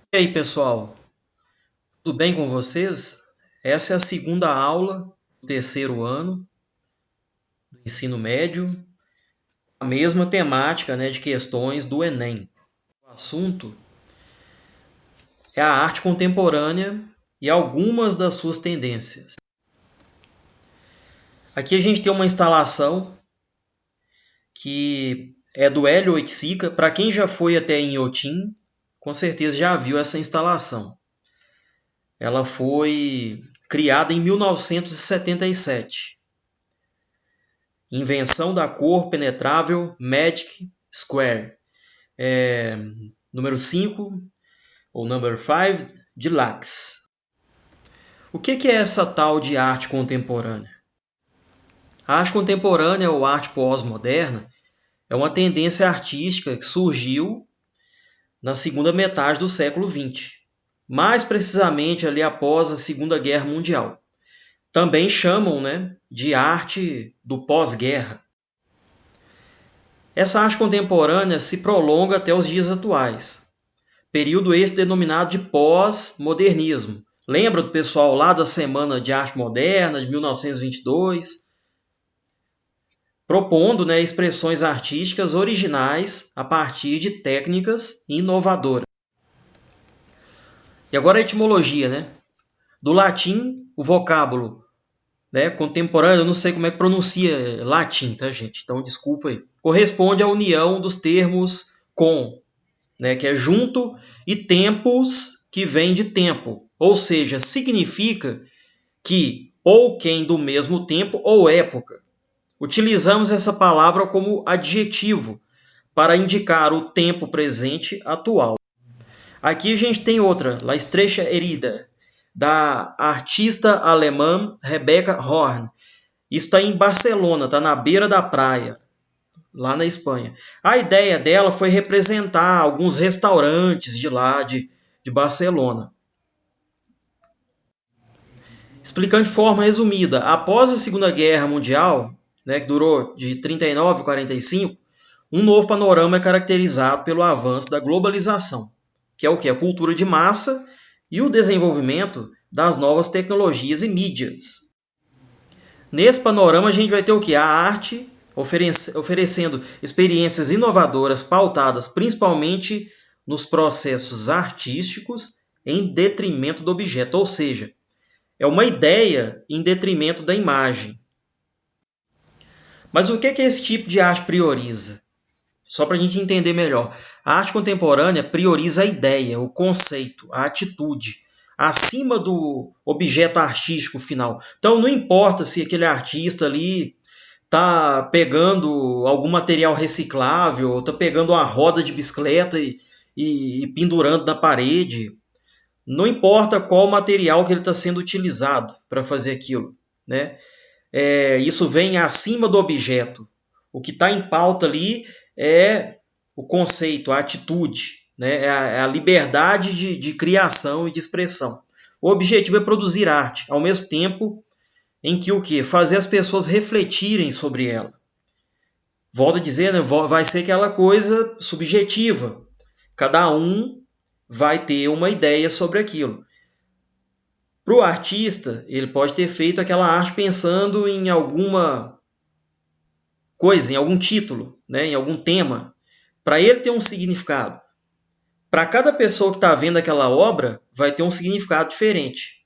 E aí, pessoal, tudo bem com vocês? Essa é a segunda aula do terceiro ano do ensino médio, a mesma temática, né, de questões do Enem. O assunto é a arte contemporânea e algumas das suas tendências. Aqui a gente tem uma instalação que é do Hélio Oiticica. Para quem já foi até Inhotim, com certeza já viu essa instalação. Ela foi criada em 1977. Invenção da cor penetrável Magic Square. Número 5, ou number 5, de Lax. O que é essa tal de arte contemporânea? A arte contemporânea ou arte pós-moderna é uma tendência artística que surgiu na segunda metade do século XX, mais precisamente ali após a Segunda Guerra Mundial. Também chamam, de arte do pós-guerra. Essa arte contemporânea se prolonga até os dias atuais, período esse denominado de pós-modernismo. Lembra do pessoal lá da Semana de Arte Moderna, de 1922? Propondo expressões artísticas originais a partir de técnicas inovadoras. E agora a etimologia, Do latim, o vocábulo contemporâneo, eu não sei como é que pronuncia latim, tá, gente? Então, desculpa aí. Corresponde à união dos termos com, que é junto, e tempos, que vem de tempo. Ou seja, significa que ou quem do mesmo tempo ou época. Utilizamos essa palavra como adjetivo para indicar o tempo presente atual. Aqui a gente tem outra, La Estrecha Herida, da artista alemã Rebecca Horn. Isso está em Barcelona, está na beira da praia, lá na Espanha. A ideia dela foi representar alguns restaurantes de lá, de Barcelona. Explicando de forma resumida, após a Segunda Guerra Mundial, que durou de 39 a 45, um novo panorama é caracterizado pelo avanço da globalização, que é o que? A cultura de massa e o desenvolvimento das novas tecnologias e mídias. Nesse panorama a gente vai ter o que? A arte oferecendo experiências inovadoras pautadas principalmente nos processos artísticos em detrimento do objeto, ou seja, é uma ideia em detrimento da imagem. Mas o que esse tipo de arte prioriza? Só para a gente entender melhor. A arte contemporânea prioriza a ideia, o conceito, a atitude, acima do objeto artístico final. Então não importa se aquele artista ali está pegando algum material reciclável, ou está pegando uma roda de bicicleta e pendurando na parede. Não importa qual material que ele está sendo utilizado para fazer aquilo. Isso vem acima do objeto. O que está em pauta ali é o conceito, a atitude, é a liberdade de criação e de expressão. O objetivo é produzir arte, ao mesmo tempo em que o quê? Fazer as pessoas refletirem sobre ela. Volto a dizer, vai ser aquela coisa subjetiva. Cada um vai ter uma ideia sobre aquilo. Para o artista, ele pode ter feito aquela arte pensando em alguma coisa, em algum título, em algum tema, para ele ter um significado. Para cada pessoa que está vendo aquela obra, vai ter um significado diferente.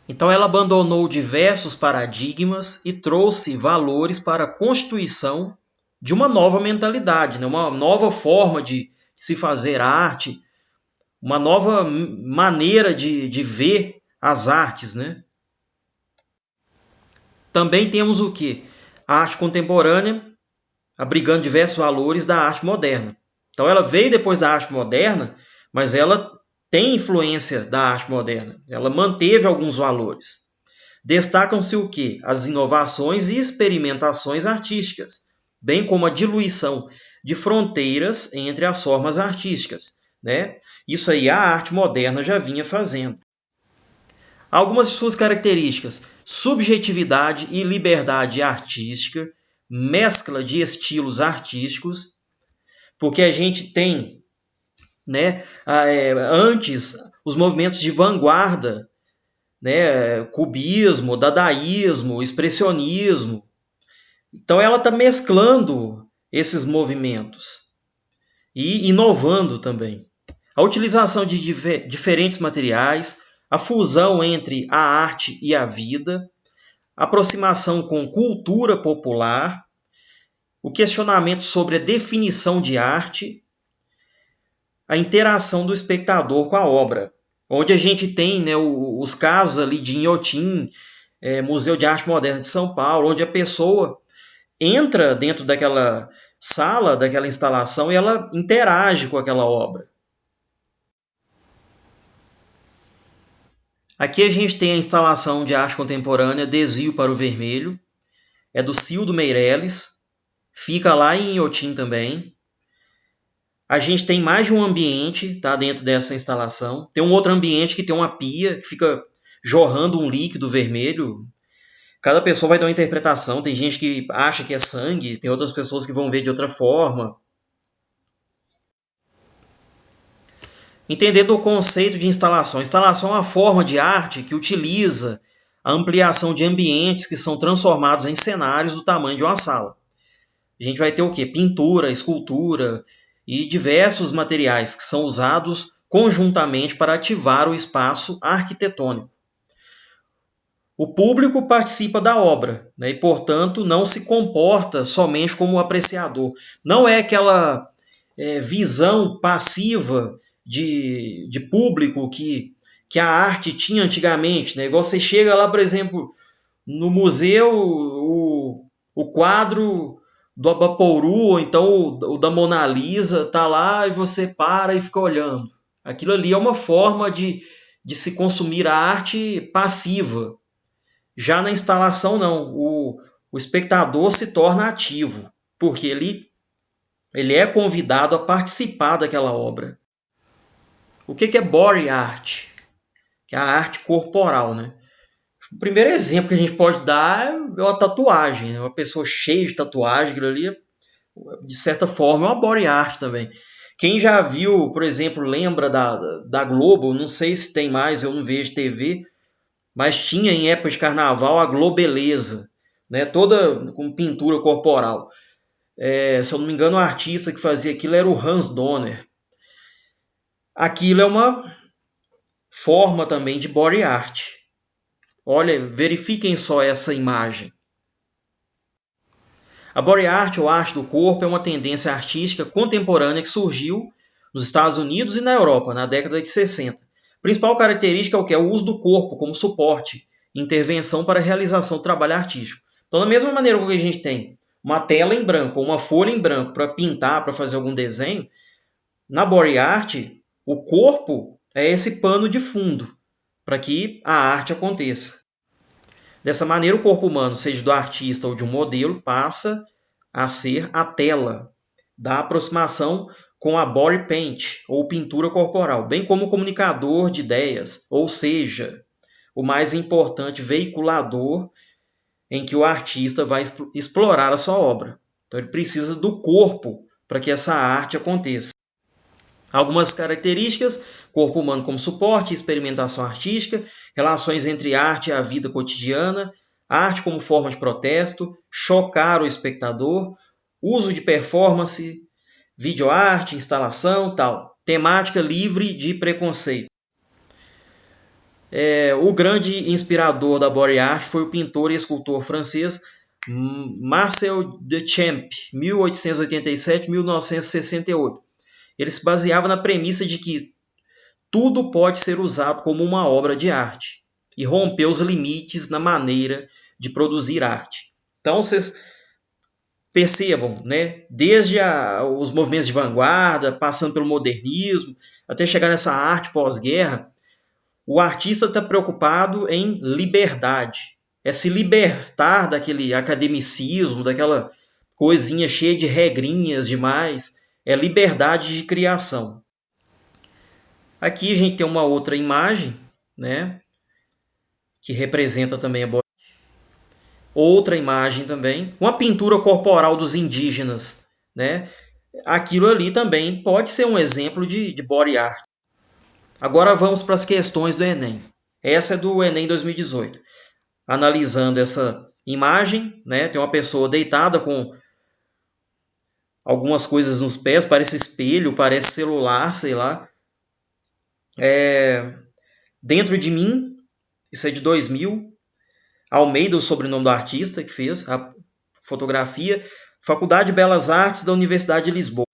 Então ela abandonou diversos paradigmas e trouxe valores para a constituição de uma nova mentalidade, uma nova forma de se fazer arte, uma nova maneira de ver as artes. Também temos o quê? A arte contemporânea abrigando diversos valores da arte moderna. Então ela veio depois da arte moderna, mas ela tem influência da arte moderna. Ela manteve alguns valores. Destacam-se o quê? As inovações e experimentações artísticas, bem como a diluição de fronteiras entre as formas artísticas. Isso aí a arte moderna já vinha fazendo. Algumas de suas características: subjetividade e liberdade artística, mescla de estilos artísticos, porque a gente tem né? Antes, os movimentos de vanguarda, né? Cubismo, dadaísmo, expressionismo. Então ela está mesclando esses movimentos e inovando também. A utilização de diferentes materiais, a fusão entre a arte e a vida, a aproximação com cultura popular, o questionamento sobre a definição de arte, a interação do espectador com a obra, onde a gente tem, né, os casos ali de Inhotim, Museu de Arte Moderna de São Paulo, onde a pessoa entra dentro daquela sala, daquela instalação, e ela interage com aquela obra. Aqui a gente tem a instalação de arte contemporânea Desvio para o Vermelho, é do Cildo Meirelles, fica lá em Inhotim também. A gente tem mais de um ambiente, tá, dentro dessa instalação. Tem um outro ambiente que tem uma pia que fica jorrando um líquido vermelho. Cada pessoa vai dar uma interpretação. Tem gente que acha que é sangue, tem outras pessoas que vão ver de outra forma. Entendendo o conceito de instalação. Instalação é uma forma de arte que utiliza a ampliação de ambientes que são transformados em cenários do tamanho de uma sala. A gente vai ter o quê? Pintura, escultura e diversos materiais que são usados conjuntamente para ativar o espaço arquitetônico. O público participa da obra, né, e, portanto, não se comporta somente como apreciador. Não é aquela visão passiva de público que a arte tinha antigamente. Né? Igual você chega lá, por exemplo, no museu, o quadro do Abapouru, ou então o da Mona Lisa, tá lá e você para e fica olhando. Aquilo ali é uma forma de se consumir a arte passiva. Já na instalação, não. O espectador se torna ativo, porque ele é convidado a participar daquela obra. O que é body art? Que é a arte corporal, né? O primeiro exemplo que a gente pode dar é uma tatuagem. Né? Uma pessoa cheia de tatuagem, aquilo ali, de certa forma, é uma body art também. Quem já viu, por exemplo, lembra da Globo, não sei se tem mais, eu não vejo TV, mas tinha em época de carnaval a Globeleza, né? Toda com pintura corporal. Se eu não me engano, o artista que fazia aquilo era o Hans Donner. Aquilo é uma forma também de body art. Olha, verifiquem só essa imagem. A body art, ou arte do corpo, é uma tendência artística contemporânea que surgiu nos Estados Unidos e na Europa, na década de 60. A principal característica é o que? É o uso do corpo como suporte, intervenção para a realização do trabalho artístico. Então, da mesma maneira que a gente tem uma tela em branco ou uma folha em branco para pintar, para fazer algum desenho, na body art, o corpo é esse pano de fundo para que a arte aconteça. Dessa maneira, o corpo humano, seja do artista ou de um modelo, passa a ser a tela da aproximação com a body paint, ou pintura corporal, bem como o comunicador de ideias, ou seja, o mais importante veiculador em que o artista vai explorar a sua obra. Então, ele precisa do corpo para que essa arte aconteça. Algumas características: corpo humano como suporte, experimentação artística, relações entre arte e a vida cotidiana, arte como forma de protesto, chocar o espectador, uso de performance, videoarte, instalação, tal. Temática livre de preconceito. O grande inspirador da body art foi o pintor e escultor francês Marcel Duchamp, 1887-1968. Ele se baseava na premissa de que tudo pode ser usado como uma obra de arte e rompeu os limites na maneira de produzir arte. Então, vocês percebam, né? Desde os movimentos de vanguarda, passando pelo modernismo, até chegar nessa arte pós-guerra, o artista está preocupado em liberdade. É se libertar daquele academicismo, daquela coisinha cheia de regrinhas demais. É liberdade de criação. Aqui a gente tem uma outra imagem, né, que representa também a body. Outra imagem também, uma pintura corporal dos indígenas, né, aquilo ali também pode ser um exemplo de body art. Agora vamos para as questões do Enem. Essa é do Enem 2018. Analisando essa imagem, né, tem uma pessoa deitada com algumas coisas nos pés, parece espelho, parece celular, sei lá. Dentro de mim, isso é de 2000, Almeida, o sobrenome do artista que fez a fotografia, Faculdade de Belas Artes da Universidade de Lisboa.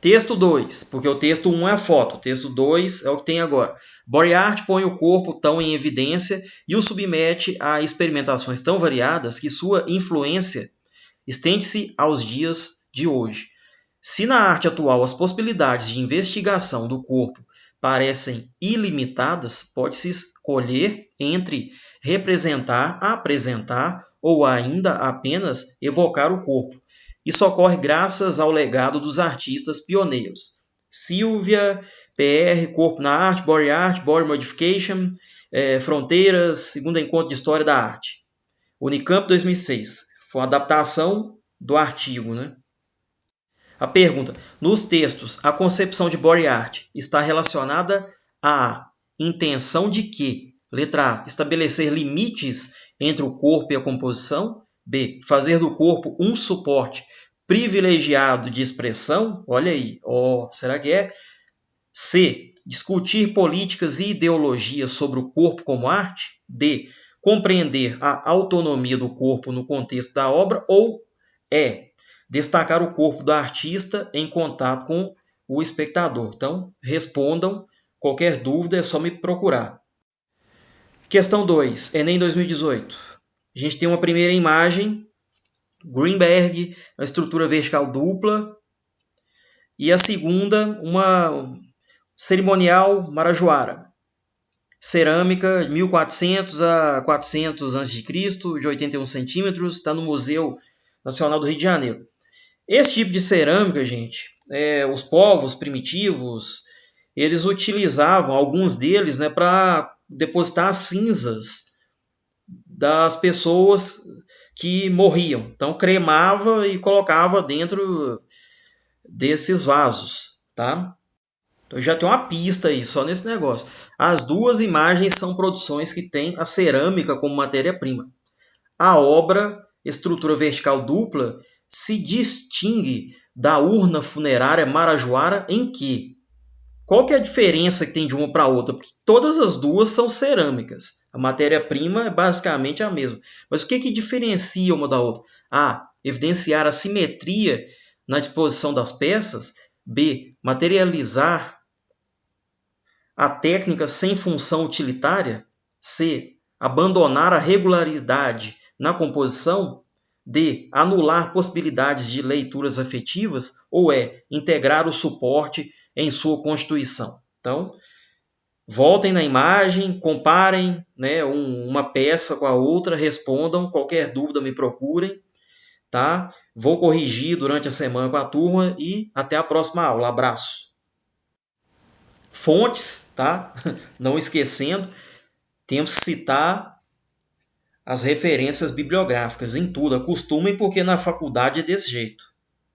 Texto 2, porque o texto 1 é a foto, o texto 2 é o que tem agora. Body art põe o corpo tão em evidência e o submete a experimentações tão variadas que sua influência estende-se aos dias de hoje. Se na arte atual as possibilidades de investigação do corpo parecem ilimitadas, pode-se escolher entre representar, apresentar ou ainda apenas evocar o corpo. Isso ocorre graças ao legado dos artistas pioneiros. Silvia, PR, Corpo na Arte, Body Modification, Fronteiras, Segundo Encontro de História da Arte. Unicamp 2006. Foi uma adaptação do artigo, né? A pergunta: nos textos, a concepção de body art está relacionada à intenção de que? Letra A. Estabelecer limites entre o corpo e a composição. B. Fazer do corpo um suporte privilegiado de expressão. Olha aí. Será que é? C. Discutir políticas e ideologias sobre o corpo como arte. D. Compreender a autonomia do corpo no contexto da obra. Ou E. Destacar o corpo do artista em contato com o espectador. Então, respondam. Qualquer dúvida é só me procurar. Questão 2, Enem 2018. A gente tem uma primeira imagem, Greenberg, uma estrutura vertical dupla. E a segunda, uma cerimonial Marajoara. Cerâmica, 1400 a 400 a.C., de 81 centímetros, está no Museu Nacional do Rio de Janeiro. Esse tipo de cerâmica, gente, os povos primitivos, eles utilizavam, alguns deles, né, para depositar as cinzas das pessoas que morriam. Então, cremava e colocava dentro desses vasos, tá? Então, já tem uma pista aí, só nesse negócio. As duas imagens são produções que têm a cerâmica como matéria-prima. A obra, estrutura vertical dupla, se distingue da urna funerária Marajoara em que? Qual que é a diferença que tem de uma para a outra? Porque todas as duas são cerâmicas. A matéria-prima é basicamente a mesma. Mas o que diferencia uma da outra? A. Evidenciar a simetria na disposição das peças. B. Materializar a técnica sem função utilitária. C. Abandonar a regularidade na composição. D. Anular possibilidades de leituras afetivas. Ou E. Integrar o suporte em sua constituição. Então, voltem na imagem, comparem, né, uma peça com a outra, respondam, qualquer dúvida me procurem, tá? Vou corrigir durante a semana com a turma e até a próxima aula. Abraço. Fontes, tá? Não esquecendo, temos que citar as referências bibliográficas em tudo. Acostumem, porque na faculdade é desse jeito.